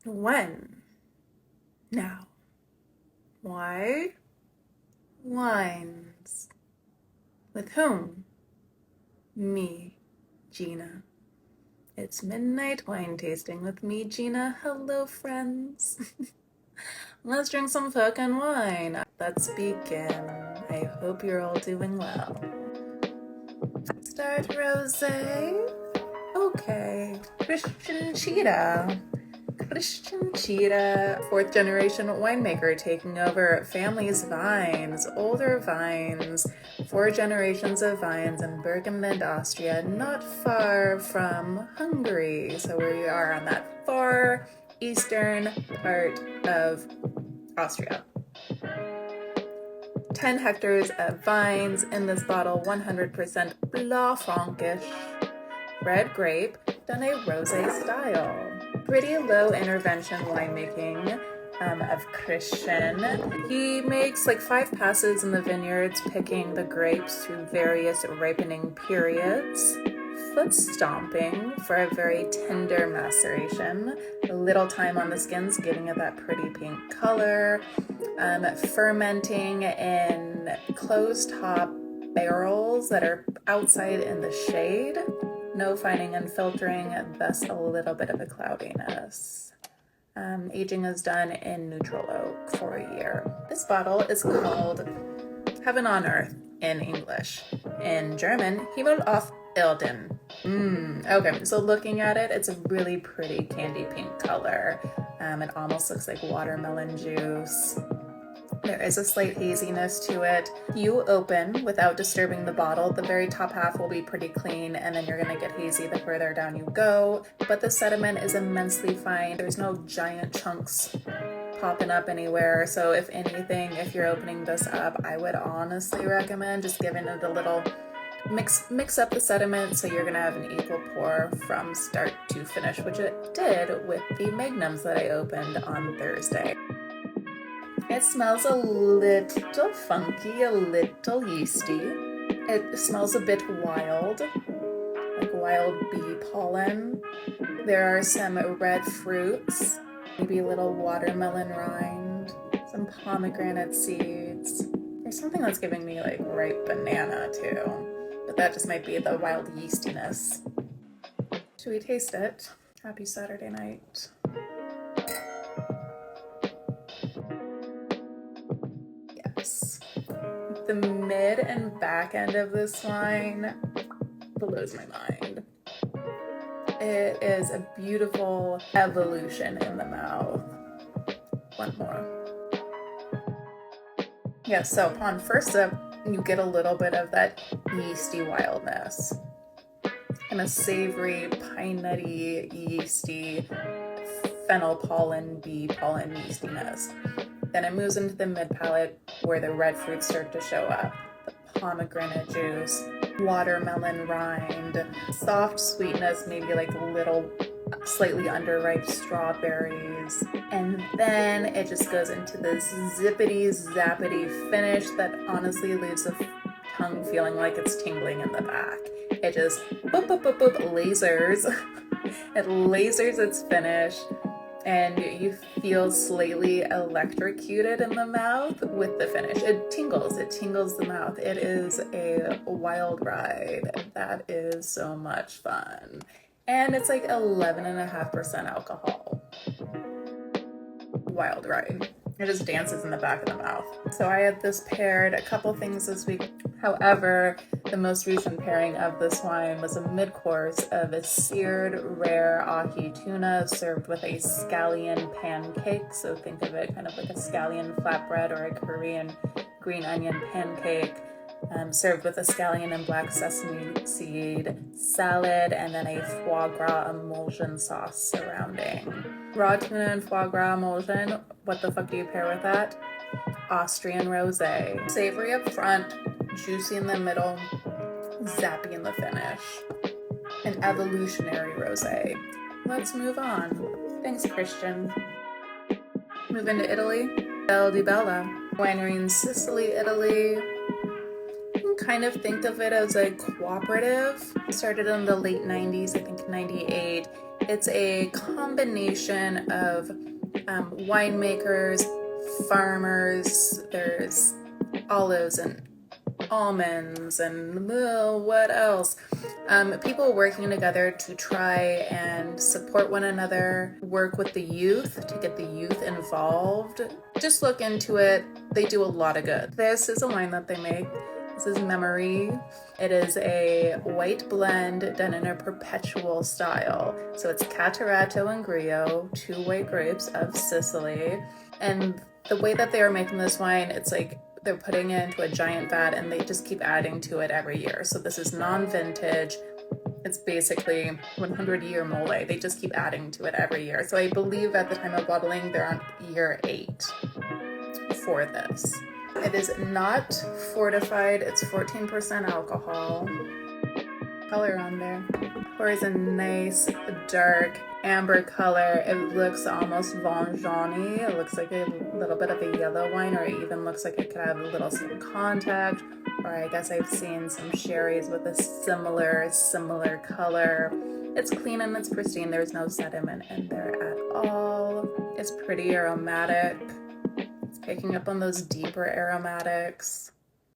When? Now. Why? Wines. With whom? Me, Gina. It's midnight wine tasting with me, Gina. Hello, friends. Let's drink some fucking wine. Let's begin. I hope you're all doing well. Start Rosé? Okay. Christian Tschida. Christian Tschida, fourth generation winemaker, taking over family's vines, older vines, 4 generations of vines in Burgenland, Austria, not far from Hungary. So we are on that far eastern part of Austria. 10 hectares of vines in this bottle, 100% Blaufränkisch, red grape, done a rosé style. Pretty low intervention winemaking of Christian. He makes like 5 passes in the vineyards, picking the grapes through various ripening periods. Foot stomping for a very tender maceration. A little time on the skins, giving it that pretty pink color. Fermenting in closed top barrels that are outside in the shade. No fining and filtering, thus a little bit of a cloudiness. Aging is done in neutral oak for a year. This bottle is called Heaven on Earth in English. In German, Himmel auf Erden. Okay, so looking at it, it's a really pretty candy pink color. It almost looks like watermelon juice. There is a slight haziness to it. You open without disturbing the bottle. The very top half will be pretty clean, and then you're gonna get hazy the further down you go. But the sediment is immensely fine. There's no giant chunks popping up anywhere. So if anything, if you're opening this up, I would honestly recommend just giving it a little mix up the sediment so you're gonna have an equal pour from start to finish, which it did with the magnums that I opened on Thursday. It smells a little funky, a little yeasty. It smells a bit wild, like wild bee pollen. There are some red fruits, maybe a little watermelon rind, some pomegranate seeds. There's something that's giving me like ripe banana too, but that just might be the wild yeastiness. Should we taste it? Happy Saturday night. The mid and back end of this wine blows my mind. It is a beautiful evolution in the mouth. One more. Yeah, so upon first sip, you get a little bit of that yeasty wildness and a savory, pine nutty, yeasty, fennel pollen, bee pollen yeastiness. Then it moves into the mid palate where the red fruits start to show up. The pomegranate juice, watermelon rind, soft sweetness, maybe like little slightly underripe strawberries. And then it just goes into this zippity zappity finish that honestly leaves the tongue feeling like it's tingling in the back. It just boop, boop, boop, boop, lasers. It lasers its finish. And you feel slightly electrocuted in the mouth with the finish. It tingles the mouth. It is a wild ride. That is so much fun. And it's like 11.5% alcohol. Wild ride. It just dances in the back of the mouth. So I had this paired a couple things this week. However, the most recent pairing of this wine was a mid-course of a seared rare ahi tuna served with a scallion pancake. So think of it kind of like a scallion flatbread or a Korean green onion pancake. Served with a scallion and black sesame seed salad, and then a foie gras emulsion sauce surrounding. Raw tuna and foie gras emulsion, what the fuck do you pair with that? Austrian rosé. Savory up front, juicy in the middle, zappy in the finish. An evolutionary rosé. Let's move on. Thanks, Christian. Move into Italy. Valdibella. Winery in Sicily, Italy. Kind of think of it as a cooperative. Started in the late 90s, I think 98, It's a combination of winemakers, farmers, there's olives and almonds and what else? People working together to try and support one another, work with the youth to get the youth involved. Just look into it. They do a lot of good. This is a wine that they make. This is Memorii. It is a white blend done in a Perpetuo style. So it's Catarratto and Grillo, 2 white grapes of Sicily. And the way that they are making this wine, it's like they're putting it into a giant vat and they just keep adding to it every year. So this is non-vintage. It's basically 100-year mole. They just keep adding to it every year. So I believe at the time of bottling, they're on year 8 for this. It is not fortified. It's 14% alcohol. Color on there. Pours a nice dark amber color. It looks almost vengeance-y. It looks like a little bit of a yellow wine, or it even looks like it could have a little skin contact. Or I guess I've seen some sherries with a similar color. It's clean and it's pristine. There's no sediment in there at all. It's pretty aromatic. It's picking up on those deeper aromatics.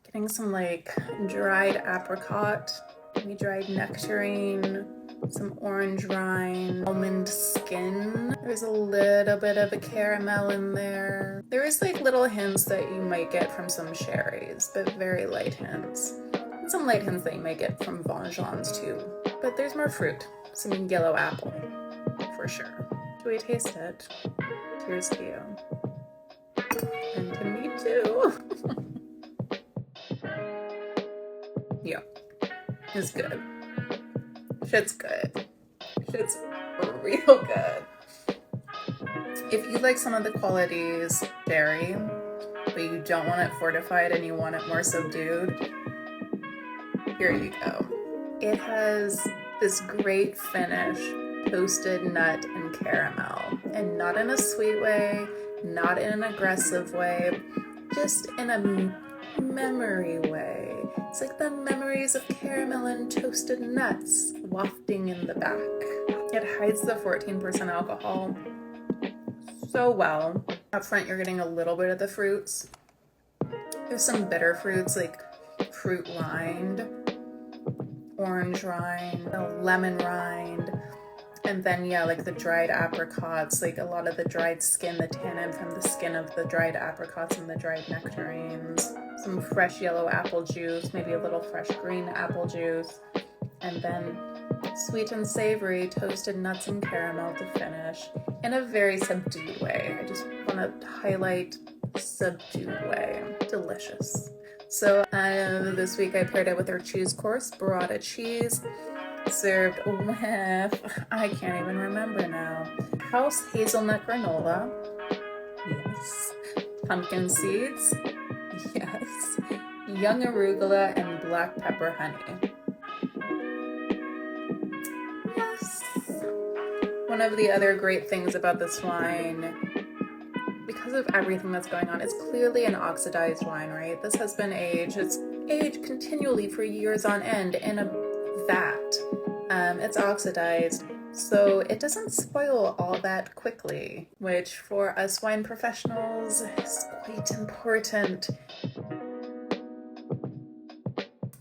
Getting some like dried apricot, maybe dried nectarine, some orange rind, almond skin. There's a little bit of a caramel in there. There is like little hints that you might get from some sherries, but very light hints. And some light hints that you might get from vengeance too. But there's more fruit, some yellow apple, for sure. Do we taste it? Cheers to you. And to me too. Yeah, it's good. Shit's good. Shit's real good. If you like some of the qualities sherry, but you don't want it fortified and you want it more subdued, here you go. It has this great finish, toasted nut and caramel, and not in a sweet way, not in an aggressive way, just in a memory way. It's like the memories of caramel and toasted nuts wafting in the back. It hides the 14% alcohol so well. Up front, you're getting a little bit of the fruits. There's some bitter fruits like fruit rind, orange rind, lemon rind, and then yeah, like the dried apricots, like a lot of the dried skin, the tannin from the skin of the dried apricots and the dried nectarines. Some fresh yellow apple juice, maybe a little fresh green apple juice, and then sweet and savory toasted nuts and caramel to finish in a very subdued way. I just want to highlight subdued way. Delicious. So this week I paired it with our cheese course, burrata cheese, served with, I can't even remember now, house hazelnut granola, yes, pumpkin seeds, yes, young arugula, and black pepper honey. Yes. One of the other great things about this wine, because of everything that's going on, it's clearly an oxidized wine, right? This has been aged. It's aged continually for years on end in a vat. It's oxidized, so it doesn't spoil all that quickly, which for us wine professionals is quite important.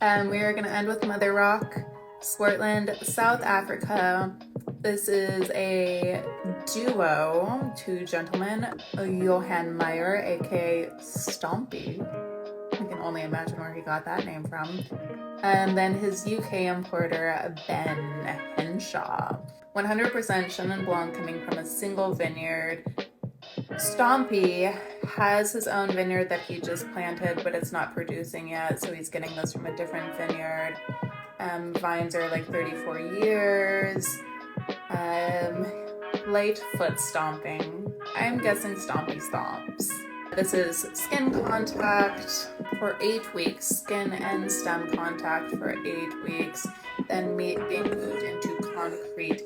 We are going to end with Mother Rock, Swartland, South Africa. This is a duo, 2 gentlemen, Johan Meyer, aka Stompy. I can only imagine where he got that name from. And then his UK importer, Ben Henshaw. 100% Chenin Blanc coming from a single vineyard. Stompy has his own vineyard that he just planted, but it's not producing yet, so he's getting those from a different vineyard. Vines are like 34 years. Light foot stomping. I'm guessing Stompy stomps. This is skin contact for 8 weeks, skin and stem contact for 8 weeks, then meat being moved into concrete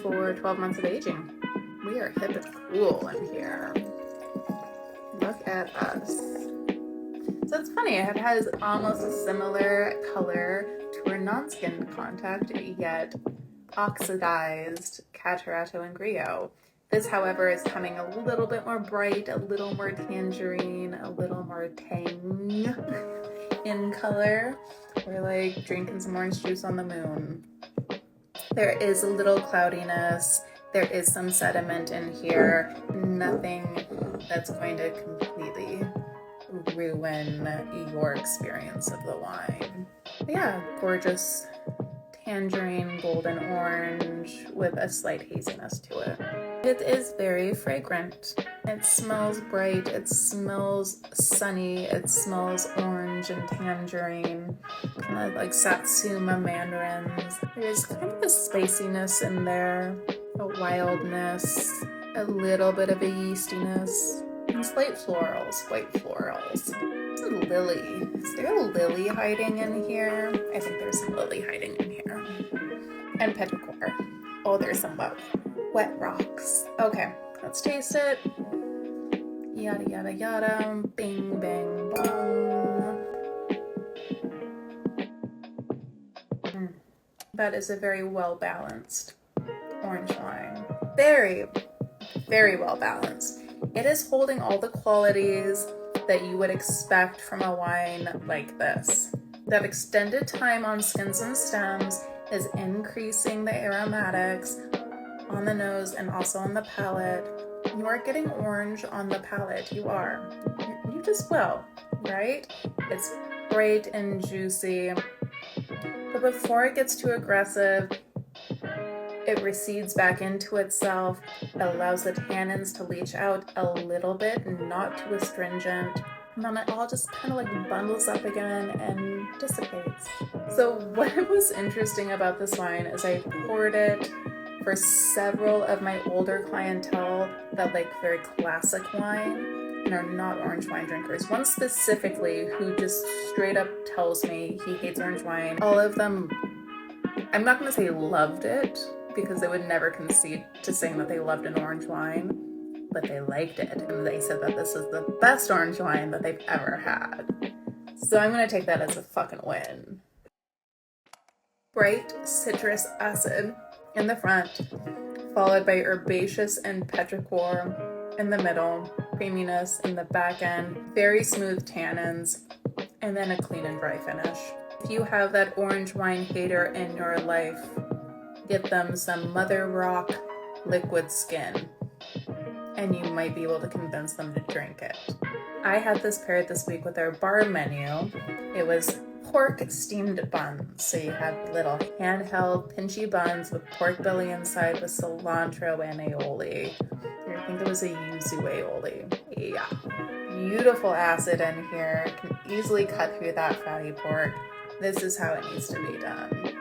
for 12 months of aging. We are hip and cool in here. Look at us. So it's funny, it has almost a similar color to our non-skin contact, yet oxidized Catarratto and Grillo. This, however, is coming a little bit more bright, a little more tangerine, a little more tang in color. We're like drinking some orange juice on the moon. There is a little cloudiness. There is some sediment in here. Nothing that's going to completely ruin your experience of the wine. But yeah, gorgeous tangerine, golden orange with a slight haziness to it. It is very fragrant. It smells bright, it smells sunny, it smells orange and tangerine, kind of like satsuma mandarins. There's kind of a spiciness in there, a wildness, a little bit of a yeastiness, and slight florals, white florals. There's a lily. Is there a lily hiding in here? I think there's some lily hiding in here. And petrichor. Oh, there's some wet rocks. Okay, let's taste it. Yada, yada, yada. Bing, bang, bong. That is a very well-balanced orange wine. Very, very well-balanced. It is holding all the qualities that you would expect from a wine like this. That extended time on skins and stems is increasing the aromatics on the nose and also on the palate. You are getting orange on the palate. You are. You just will, right? It's bright and juicy. But before it gets too aggressive, it recedes back into itself. It allows the tannins to leach out a little bit, not too astringent. And then it all just kind of like bundles up again and dissipates. So what was interesting about this wine is I poured it for several of my older clientele that like very classic wine and are not orange wine drinkers. One specifically who just straight up tells me he hates orange wine. All of them, I'm not going to say loved it, because they would never concede to saying that they loved an orange wine, but they liked it, and they said that this is the best orange wine that they've ever had. So I'm going to take that as a fucking win. Bright citrus acid in the front, followed by herbaceous and petrichor in the middle, creaminess in the back end, very smooth tannins, and then a clean and dry finish. If you have that orange wine hater in your life, get them some Mother Rock liquid skin, and you might be able to convince them to drink it. I had this paired this week with their bar menu. It was pork steamed buns. So you have little handheld pinchy buns with pork belly inside with cilantro and aioli. I think it was a yuzu aioli. Yeah. Beautiful acid in here. Can easily cut through that fatty pork. This is how it needs to be done.